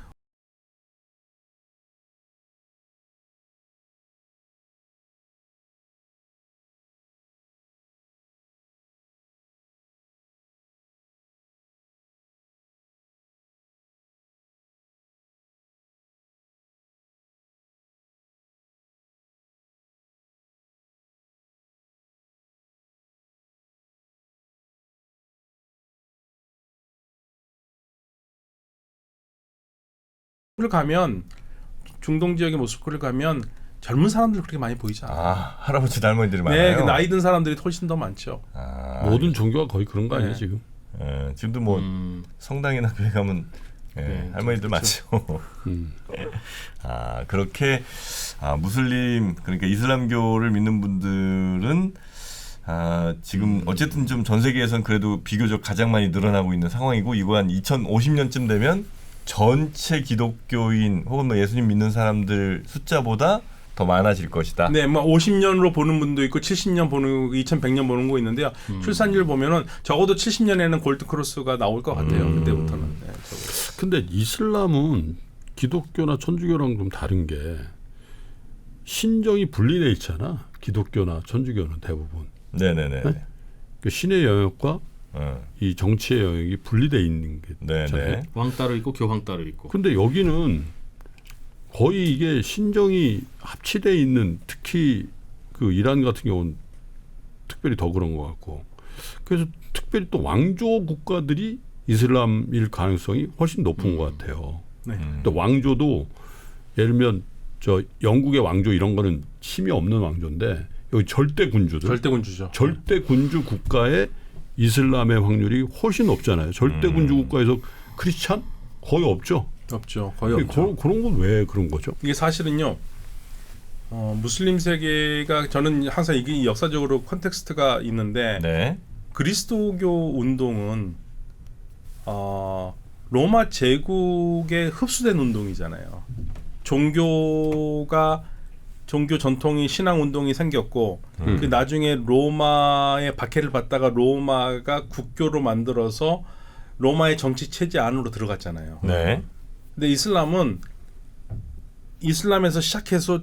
모스크를 가면 중동 지역의 모스크를 가면 젊은 사람들 그렇게 많이 보이지 않아요. 할아버지 할머니들이 네, 많아요. 그 나이 든 사람들이 훨씬 더 많죠. 모든 종교가 거의 그런 거 아니에요 네. 지금? 예, 지금도 뭐 성당이나 교회 가면 네, 할머니들 많죠. 음. 그렇게 무슬림 그러니까 이슬람교를 믿는 분들은 지금 어쨌든 좀 전 세계에선 그래도 비교적 가장 많이 늘어나고 있는 상황이고 이거 한 2050년쯤 되면 전체 기독교인 혹은 뭐 예수님 믿는 사람들 숫자보다 더 많아질 것이다. 네, 뭐 50년으로 보는 분도 있고 70년 보는 2100년 보는 거 있는데요. 출산율 보면은 적어도 70년에는 골드 크로스가 나올 것 같아요. 그때부터는. 네, 적어도. 근데 이슬람은 기독교나 천주교랑 좀 다른 게 신정이 분리돼 있잖아. 기독교나 천주교는 대부분. 네네네. 네? 그 신의 영역과 어. 이 정치의 영역이 분리돼 있는 게 네네. 있잖아요. 왕 따로 있고 교황 따로 있고. 근데 여기는 거의 이게 신정이 합치돼 있는 특히 그 이란 같은 경우는 특별히 더 그런 것 같고 그래서 특별히 또 왕조 국가들이 이슬람일 가능성이 훨씬 높은 것 같아요. 네. 또 왕조도 예를 들면 저 영국의 왕조 이런 거는 힘이 없는 왕조인데 여기 절대 군주들 절대 군주죠. 절대 군주 국가의 이슬람의 확률이 훨씬 높잖아요. 절대 군주 국가에서 크리스찬 거의 없죠. 없죠. 거의 없죠. 그런 건 왜 그런 거죠? 이게 사실은요. 무슬림 세계가 저는 항상 이게 역사적으로 컨텍스트가 있는데 네. 그리스도교 운동은 로마 제국에 흡수된 운동이잖아요. 종교 전통이 신앙 운동이 생겼고 그 나중에 로마의 박해를 받다가 로마가 국교로 만들어서 로마의 정치 체제 안으로 들어갔잖아요. 네. 근데 이슬람에서 시작해서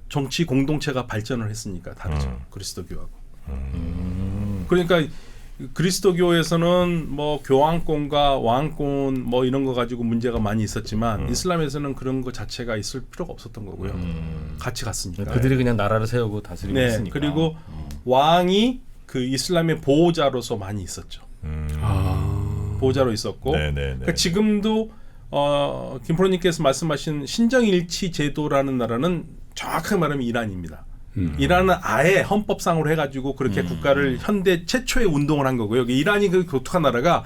정치 공동체가 발전을 했으니까 다르죠. 그리스도교하고. 그러니까 그리스도교에서는 뭐 교황권과 왕권 뭐 이런 거 가지고 문제가 많이 있었지만 이슬람에서는 그런 거 자체가 있을 필요가 없었던 거고요. 같이 갔으니까. 그들이 그냥 나라를 세우고 다스리고 네. 있으니까. 그리고 왕이 그 이슬람의 보호자로서 많이 있었죠. 보호자로 있었고 네네네. 그러니까 지금도 김프로님께서 말씀하신 신정일치 제도라는 나라는 정확하게 말하면 이란입니다. 이란은 아예 헌법상으로 해가지고 그렇게 국가를 현대 최초의 운동을 한 거고요. 이란이 그 독특한 나라가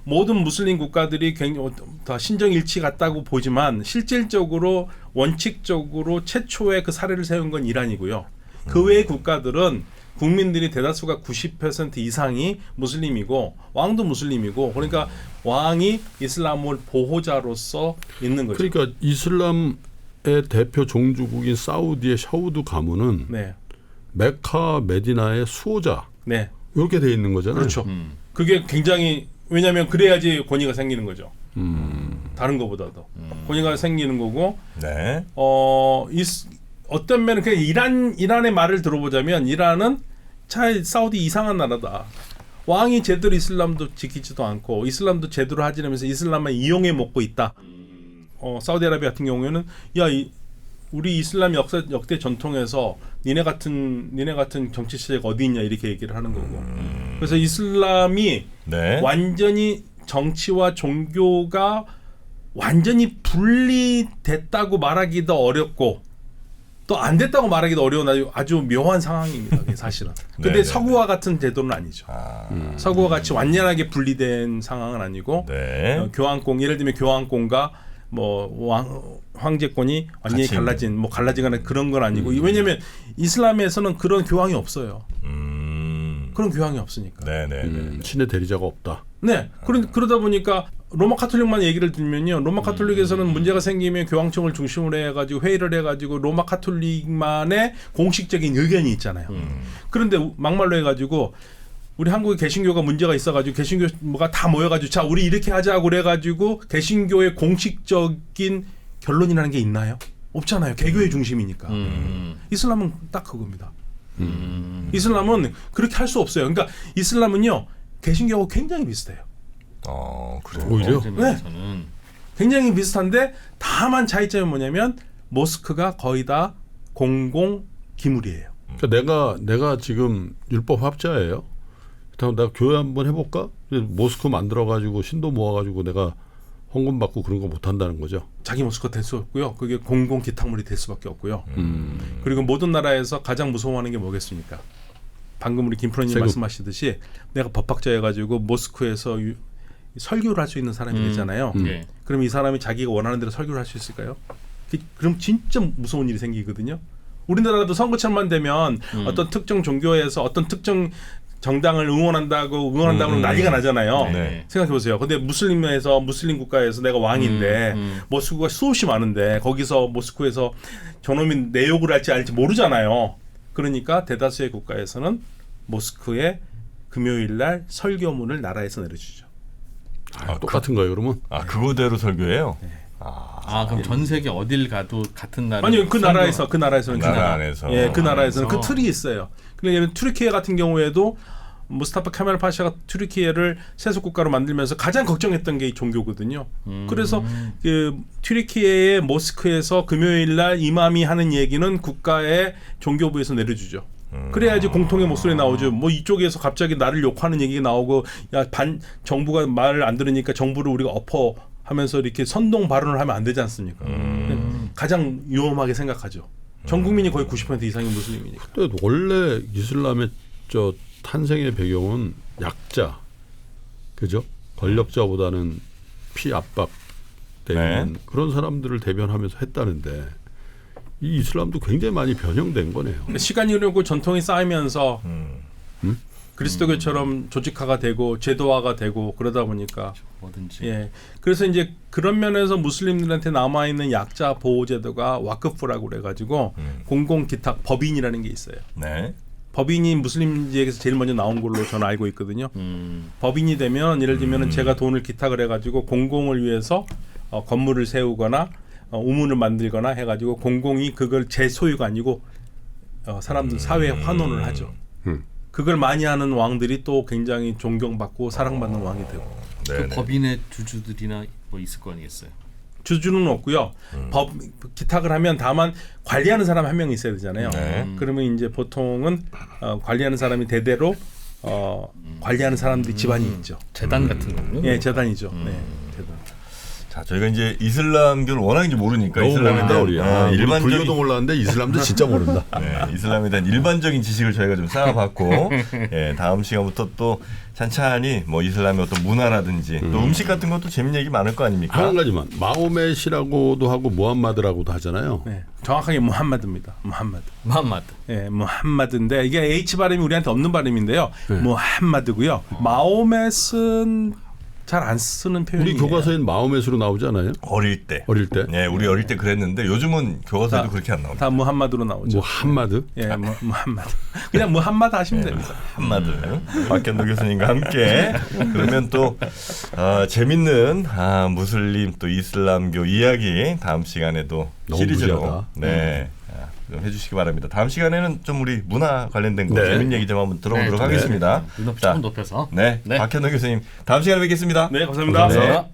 모든 무슬림 국가들이 굉장히 다 신정일치 같다고 보지만 실질적으로 원칙적으로 최초의 그 사례를 세운 건 이란이고요. 그 외의 국가들은 국민들이 대다수가 90% 이상이 무슬림이고 왕도 무슬림이고 그러니까 왕이 이슬람을 보호자로서 있는 거죠. 그러니까 이슬람의 대표 종주국인 사우디의 샤우드 가문은 네, 메카 메디나의 수호자 네, 이렇게 돼 있는 거잖아요. 그렇죠. 그게 굉장히 왜냐하면 그래야지 권위가 생기는 거죠. 다른 것보다도 권위가 생기는 거고. 네. 어떤 면은 그냥 이란의 말을 들어보자면 이란은 사우디 이상한 나라다. 왕이 제대로 이슬람도 지키지도 않고 이슬람도 제대로 하지 않으면서 이슬람만 이용해 먹고 있다. 사우디아라비아 같은 경우에는 우리 이슬람 역대 전통에서 니네 같은 정치 체제가 어디 있냐 이렇게 얘기를 하는 거고. 그래서 이슬람이 네. 완전히 정치와 종교가 완전히 분리됐다고 말하기도 어렵고 또 안 됐다고 말하기도 어려운 아주 묘한 상황입니다. 그게 사실은. 근데 네네네. 서구와 같은 제도는 아니죠. 서구와 같이 완전하게 분리된 상황은 아니고 네. 교황권 예를 들면 교황권과 뭐 황제권이 완전히 같이 갈라지거나 그런 건 아니고 왜냐하면 이슬람에서는 그런 교황이 없어요. 그런 교황이 없으니까. 네네. 신의 대리자가 없다. 네. 그러다 보니까 로마 카톨릭만 얘기를 들면요. 로마 카톨릭에서는 문제가 생기면 교황청을 중심으로 해가지고 회의를 해가지고 로마 카톨릭만의 공식적인 의견이 있잖아요. 그런데 막말로 해가지고 우리 한국의 개신교가 문제가 있어가지고 개신교가 다 모여가지고 자 우리 이렇게 하자고 그래가지고 개신교의 공식적인 결론이라는 게 있나요? 없잖아요. 개교의 중심이니까. 이슬람은 딱 그겁니다. 이슬람은 그렇게 할 수 없어요. 그러니까 이슬람은요 개신교하고 굉장히 비슷해요. 그래요. 오히려? 점에서는 굉장히 비슷한데 다만 차이점이 뭐냐면 모스크가 거의 다 공공 기물이에요. 그러니까 내가 지금 율법 합자예요. 그렇다면 내가 교회 한번 해볼까? 모스크 만들어가지고 신도 모아가지고 내가 헌금 받고 그런 거 못한다는 거죠. 자기 모스크가 될 수 없고요. 그게 공공 기탁물이 될 수밖에 없고요. 그리고 모든 나라에서 가장 무서워하는 게 뭐겠습니까? 방금 우리 김프로님 세금. 말씀하시듯이 내가 법학자여가지고 모스크에서 설교를 할 수 있는 사람이 되잖아요. 예. 그럼 이 사람이 자기가 원하는 대로 설교를 할 수 있을까요? 그럼 진짜 무서운 일이 생기거든요. 우리나라도 선거철만 되면 어떤 특정 종교에서 어떤 특정 정당을 응원한다고 하면 난리가 나잖아요. 네. 생각해 보세요. 근데 무슬림 국가에서 내가 왕인데 모스크가 수없이 많은데 거기서 모스크에서 저놈이 내 욕을 할지 알지 모르잖아요. 그러니까 대다수의 국가에서는 모스크의 금요일 날 설교문을 나라에서 내려주죠. 똑같은 거예요, 그러면? 그거대로 설교해요? 그럼 전 세계 어딜 가도 같은 나라 아니요, 그 나라에서는 나라 안에서. 예, 그 나라에서는 그 안에서. 틀이 있어요. 그러니까 튀르키예 같은 경우에도 무스타파 케말 파샤가 튀르키예를 세속 국가로 만들면서 가장 걱정했던 게 이 종교거든요. 그래서 그 튀르키예의 모스크에서 금요일 날 이맘이 하는 얘기는 국가의 종교부에서 내려주죠. 그래야지 공통의 목소리 나오죠. 뭐 이쪽에서 갑자기 나를 욕하는 얘기가 나오고 정부가 말을 안 들으니까 정부를 우리가 하면서 이렇게 선동 발언을 하면 안 되지 않습니까? 가장 위험하게 생각하죠. 전 국민이 거의 90% 이상이 무슬림이니까. 근데 원래 이슬람의 탄생의 배경은 약자, 그죠? 권력자보다는 피압박 되는 그런 사람들을 대변하면서 했다는데 이 이슬람도 굉장히 많이 변형된 거네요. 시간이 흐르고 전통이 쌓이면서 그리스도교처럼 조직화가 되고 제도화가 되고 그러다 보니까 뭐든지. 예. 그래서 이제 그런 면에서 무슬림들한테 남아 있는 약자 보호 제도가 와크프라고 그래 가지고 공공 기탁 법인이라는 게 있어요. 네. 법인이 무슬림지역에서 제일 먼저 나온 걸로 저는 알고 있거든요. 법인이 되면 예를 들면 제가 돈을 기탁을 해가지고 공공을 위해서 건물을 세우거나 우문을 만들거나 해가지고 공공이 그걸 제 소유가 아니고 사람들 사회에 환원을 하죠. 그걸 많이 하는 왕들이 또 굉장히 존경받고 사랑받는 왕이 되고. 그 법인의 주주들이나 뭐 있을 거 아니겠어요? 주주는 없고요. 법 기탁을 하면 다만 관리하는 사람 한 명 있어야 되잖아요. 그러면 이제 보통은 관리하는 사람이 대대로 관리하는 사람들이 집안이 있죠. 재단 같은 거군요. 예, 재단이죠. 네, 재단. 자, 저희가 이제 이슬람교를 워낙 이제 모르니까 너무 이슬람에 모른다 대한 우리. 일반적인 불교도 몰랐는데 이슬람도 진짜 모른다. 네, 이슬람에 대한 일반적인 지식을 저희가 좀 쌓아봤고 예, 다음 시간부터 또 찬찬히 뭐 이슬람의 어떤 문화라든지 또 음식 같은 것도 재밌는 얘기 많을 거 아닙니까? 한 가지만 마호멧이라고도 하고 무함마드라고도 하잖아요. 네, 정확하게 무함마드입니다. 무함마드. 예, 무함마드인데 이게 H 발음이 우리한테 없는 발음인데요. 무함마드고요. 마호멧은 잘 안 쓰는 표현이에요. 우리 교과서엔 마호멧으로 나오잖아요. 어릴 때. 어릴 때. 네, 우리 어릴 때 그랬는데 요즘은 교과서에도 그렇게 안 나옵니다. 다 무함마드로 나오죠. 무함마드. 예, 무함마드. 그냥 무함마드 하시면 됩니다. 한마들 박현도 교수님과 함께 그러면 또 재밌는 무슬림 또 이슬람교 이야기 다음 시간에도 너무 시리즈로 무지하다. 네. 좀 해주시기 바랍니다. 다음 시간에는 좀 우리 문화 관련된 거 네. 재밌는 얘기 좀 한번 들어보도록 네. 하겠습니다. 눈높이 자, 조금 높여서. 네, 네. 박현도 교수님 다음 시간에 뵙겠습니다. 네, 감사합니다. 감사합니다.